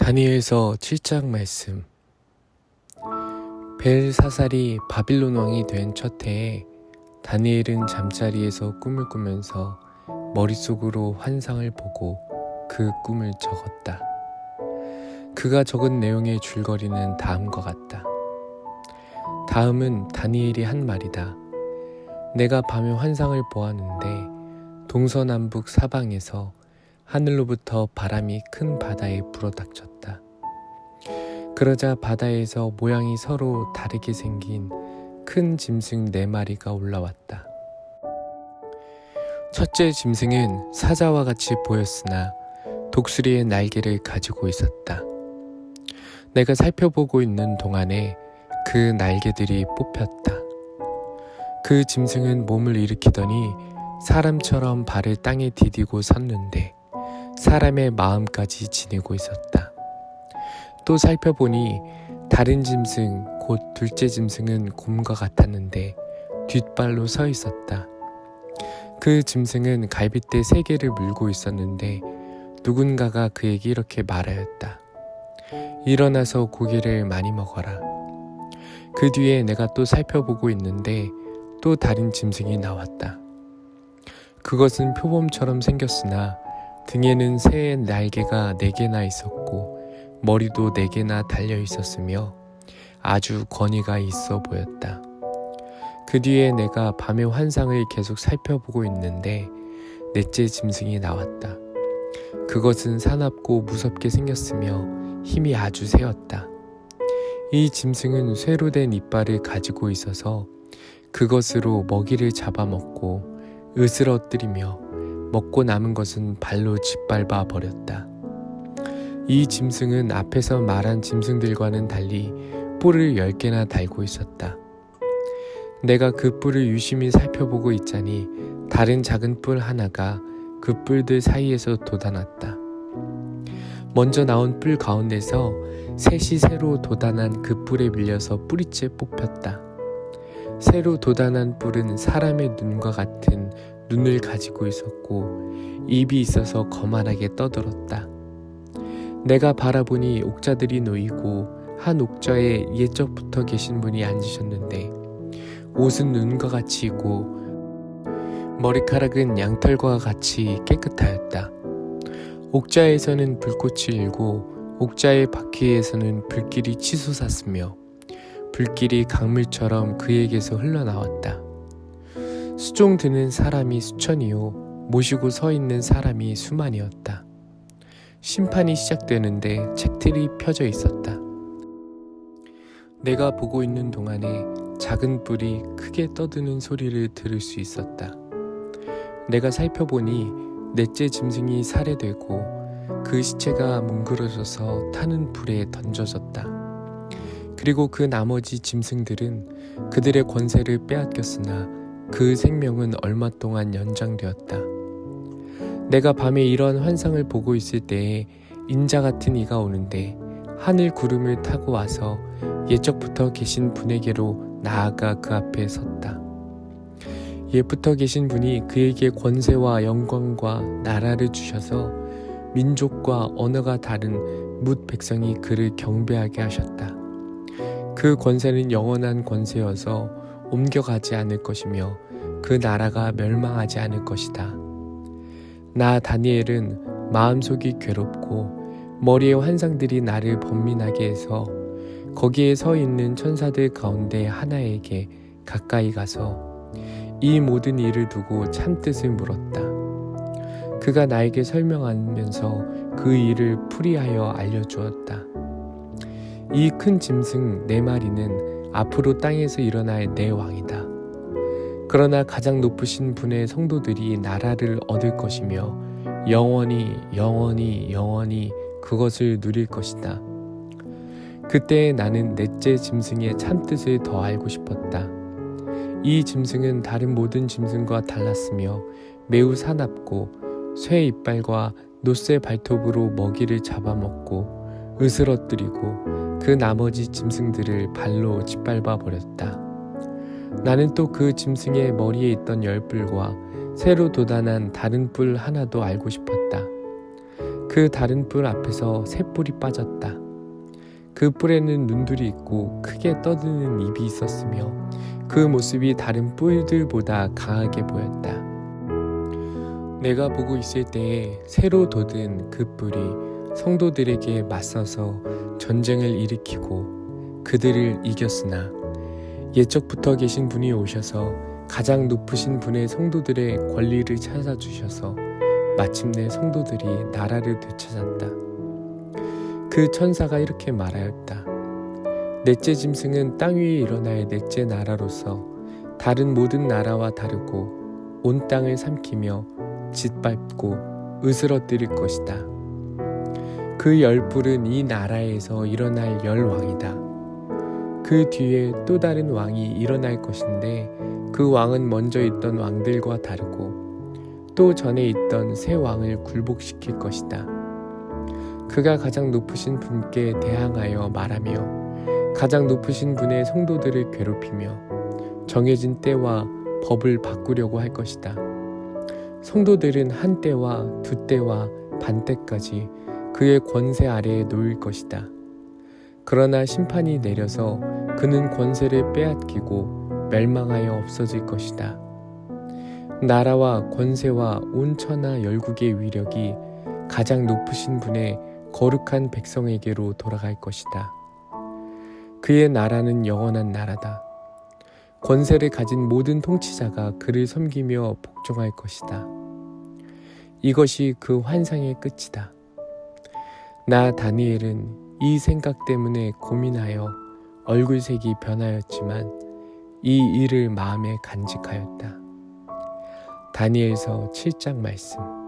다니엘서 7장 말씀. 벨사살이 바빌론 왕이 된 첫 해에 다니엘은 잠자리에서 꿈을 꾸면서 머릿속으로 환상을 보고 그 꿈을 적었다. 그가 적은 내용의 줄거리는 다음과 같다. 다음은 다니엘이 한 말이다. 내가 밤에 환상을 보았는데 동서남북 사방에서 하늘로부터 바람이 큰 바다에 불어닥쳤다. 그러자 바다에서 모양이 서로 다르게 생긴 큰 짐승 4마리가 올라왔다. 첫째 짐승은 사자와 같이 보였으나 독수리의 날개를 가지고 있었다. 내가 살펴보고 있는 동안에 그 날개들이 뽑혔다. 그 짐승은 몸을 일으키더니 사람처럼 발을 땅에 디디고 섰는데 사람의 마음까지 지니고 있었다. 또 살펴보니 다른 짐승 곧 둘째 짐승은 곰과 같았는데 뒷발로 서 있었다. 그 짐승은 갈빗대 3개를 물고 있었는데 누군가가 그에게 이렇게 말하였다. 일어나서 고기를 많이 먹어라. 그 뒤에 내가 또 살펴보고 있는데 또 다른 짐승이 나왔다. 그것은 표범처럼 생겼으나 등에는 새의 날개가 4개나 있었고 머리도 4개나 달려 있었으며 아주 권위가 있어 보였다. 그 뒤에 내가 밤의 환상을 계속 살펴보고 있는데 넷째 짐승이 나왔다. 그것은 사납고 무섭게 생겼으며 힘이 아주 세었다. 이 짐승은 쇠로 된 이빨을 가지고 있어서 그것으로 먹이를 잡아먹고 으스러뜨리며 먹고 남은 것은 발로 짓밟아 버렸다. 이 짐승은 앞에서 말한 짐승들과는 달리 뿔을 10개나 달고 있었다. 내가 그 뿔을 유심히 살펴보고 있자니 다른 작은 뿔 하나가 그 뿔들 사이에서 돋아났다. 먼저 나온 뿔 가운데서 셋이 새로 돋아난 그 뿔에 밀려서 뿌리째 뽑혔다. 새로 돋아난 뿔은 사람의 눈과 같은 눈을 가지고 있었고 입이 있어서 거만하게 떠들었다. 내가 바라보니 옥자들이 놓이고 한 옥자에 옛적부터 계신 분이 앉으셨는데 옷은 눈과 같이 있고 머리카락은 양털과 같이 깨끗하였다. 옥자에서는 불꽃이 일고 옥자의 바퀴에서는 불길이 치솟았으며 불길이 강물처럼 그에게서 흘러나왔다. 수종 드는 사람이 수천이요 모시고 서 있는 사람이 수만이었다. 심판이 시작되는데 책들이 펴져 있었다. 내가 보고 있는 동안에 작은 뿔이 크게 떠드는 소리를 들을 수 있었다. 내가 살펴보니 넷째 짐승이 살해되고 그 시체가 뭉그러져서 타는 불에 던져졌다. 그리고 그 나머지 짐승들은 그들의 권세를 빼앗겼으나 그 생명은 얼마 동안 연장되었다. 내가 밤에 이런 환상을 보고 있을 때에 인자 같은 이가 오는데 하늘 구름을 타고 와서 옛적부터 계신 분에게로 나아가 그 앞에 섰다. 옛부터 계신 분이 그에게 권세와 영광과 나라를 주셔서 민족과 언어가 다른 뭇 백성이 그를 경배하게 하셨다. 그 권세는 영원한 권세여서 옮겨가지 않을 것이며 그 나라가 멸망하지 않을 것이다. 나 다니엘은 마음속이 괴롭고 머리의 환상들이 나를 번민하게 해서 거기에 서 있는 천사들 가운데 하나에게 가까이 가서 이 모든 일을 두고 참뜻을 물었다. 그가 나에게 설명하면서 그 일을 풀이하여 알려주었다. 이 큰 짐승 4마리는 앞으로 땅에서 일어날 내 왕이다. 그러나 가장 높으신 분의 성도들이 나라를 얻을 것이며 영원히 그것을 누릴 것이다. 그때 나는 넷째 짐승의 참뜻을 더 알고 싶었다. 이 짐승은 다른 모든 짐승과 달랐으며 매우 사납고 쇠 이빨과 노쇠 발톱으로 먹이를 잡아먹고 으스러뜨리고 그 나머지 짐승들을 발로 짓밟아 버렸다. 나는 또 그 짐승의 머리에 있던 10뿔과 새로 돋아난 다른 뿔 하나도 알고 싶었다. 그 다른 뿔 앞에서 새 뿔이 빠졌다. 그 뿔에는 눈들이 있고 크게 떠드는 입이 있었으며 그 모습이 다른 뿔들보다 강하게 보였다. 내가 보고 있을 때에 새로 돋은 그 뿔이 성도들에게 맞서서 전쟁을 일으키고 그들을 이겼으나 옛적부터 계신 분이 오셔서 가장 높으신 분의 성도들의 권리를 찾아주셔서 마침내 성도들이 나라를 되찾았다. 그 천사가 이렇게 말하였다. 넷째 짐승은 땅 위에 일어날 넷째 나라로서 다른 모든 나라와 다르고 온 땅을 삼키며 짓밟고 으스러뜨릴 것이다. 그 열뿔은 이 나라에서 일어날 열왕이다. 그 뒤에 또 다른 왕이 일어날 것인데 그 왕은 먼저 있던 왕들과 다르고 또 전에 있던 새 왕을 굴복시킬 것이다. 그가 가장 높으신 분께 대항하여 말하며 가장 높으신 분의 성도들을 괴롭히며 정해진 때와 법을 바꾸려고 할 것이다. 성도들은 한 때와 두 때와 반 때까지 그의 권세 아래에 놓일 것이다. 그러나 심판이 내려서 그는 권세를 빼앗기고 멸망하여 없어질 것이다. 나라와 권세와 온 천하 열국의 위력이 가장 높으신 분의 거룩한 백성에게로 돌아갈 것이다. 그의 나라는 영원한 나라다. 권세를 가진 모든 통치자가 그를 섬기며 복종할 것이다. 이것이 그 환상의 끝이다. 나 다니엘은 이 생각 때문에 고민하여 얼굴색이 변하였지만 이 일을 마음에 간직하였다. 다니엘서 7장 말씀.